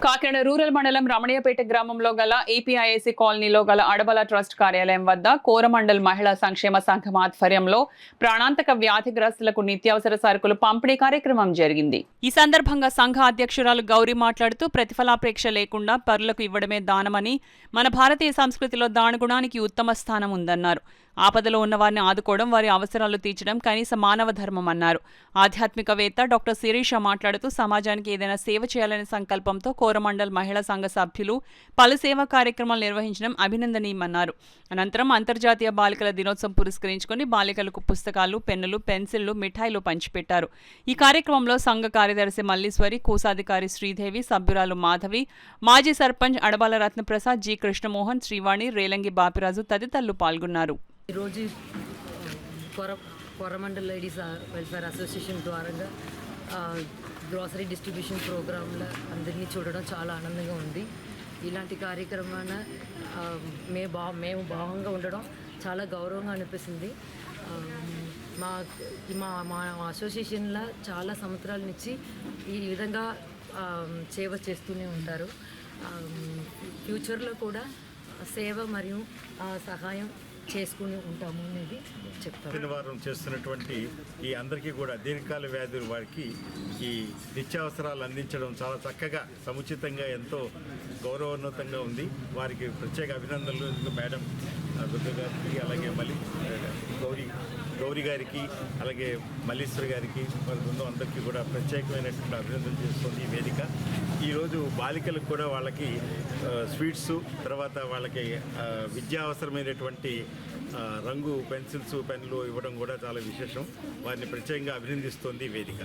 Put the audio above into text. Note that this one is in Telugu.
కాకినాడ రూరల్ మండలం రమణీయపేట గ్రామంలో గల ఏపీఐఏసీ కాలనీలో గల అడబల ట్రస్ట్ కార్యాలయం వద్ద కోరమండల్ మహిళా సంక్షేమ సంఘం ఆధ్వర్యంలో ప్రాణాంతక వ్యాధిగ్రస్తులకు నిత్యావసర సరుకులు పంపిణీ కార్యక్రమం జరిగింది. ఈ సందర్భంగా సంఘ అధ్యక్షురాలు గౌరీ మాట్లాడుతూ ప్రతిఫలాపేక్ష లేకుండా పరులకు ఇవ్వడమే దానమని, మన భారతీయ సంస్కృతిలో దానగుణానికి ఉత్తమ స్థానం ఉందన్నారు. ఆపదలో ఉన్న వారిని ఆదుకోవడం, వారి అవసరాలు తీర్చడం కనీస మానవ ధర్మం అన్నారు. ఆధ్యాత్మికవేత్త డాక్టర్ శిరీష మాట్లాడుతూ సమాజానికి ఏదైనా సేవ చేయాలనే సంకల్పంతో కోరమండల్ మహిళా సంఘ సభ్యులు పలు సేవా కార్యక్రమాలు నిర్వహించడం అభినందనీయమన్నారు. అనంతరం అంతర్జాతీయ బాలికల దినోత్సవం పురస్కరించుకుని బాలికలకు పుస్తకాలు, పెన్నులు, పెన్సిళ్లు, మిఠాయిలు పంచిపెట్టారు. ఈ కార్యక్రమంలో సంఘ కార్యదర్శి మల్లీశ్వరి, కోశాధికారి శ్రీదేవి, సభ్యురాలు మాధవి, మాజీ సర్పంచ్ అడబాల రత్నప్రసాద్, జి కృష్ణమోహన్, శ్రీవాణి, రేలంగి బాపిరాజు తదితరులు పాల్గొన్నారు. ఈరోజు కోరమండల్ లేడీస్ వెల్ఫేర్ అసోసియేషన్ ద్వారా గ్రాసరీ డిస్ట్రిబ్యూషన్ ప్రోగ్రాంలో అందరినీ చూడడం చాలా ఆనందంగా ఉంది. ఇలాంటి కార్యక్రమాన మేము భాగంగా ఉండడం చాలా గౌరవంగా అనిపిస్తుంది. మా అసోసియేషన్లో చాలా సంవత్సరాల నుంచి ఈ విధంగా సేవ చేస్తూనే ఉంటారు. ఫ్యూచర్లో కూడా సేవ మరియు సహాయం చేసుకుని ఉంటాము అనేది చెప్తాను. శనివారం చేస్తున్నటువంటి ఈ అందరికీ కూడా దీర్ఘకాల వ్యాధుల వారికి ఈ నిత్యావసరాలు అందించడం చాలా చక్కగా, సముచితంగా, ఎంతో గౌరవోన్నతంగా ఉంది. వారికి ప్రత్యేక అభినందనలు మేడం దుర్గ గారికి, అలాగే గౌరీ గారికి, అలాగే మల్లీశ్వరి గారికి, వారి బృందం అందరికీ కూడా ప్రత్యేకమైనటువంటి అభినందనలు చేస్తుంది ఈ వేదిక. ఈరోజు బాలికలకు కూడా వాళ్ళకి స్వీట్స్, తర్వాత వాళ్ళకి విద్యా అవసరమైనటువంటి రంగు పెన్సిల్స్, పెన్నులు ఇవ్వడం కూడా చాలా విశేషం. వారిని ప్రత్యేకంగా అభినందిస్తోంది ఈ వేదిక.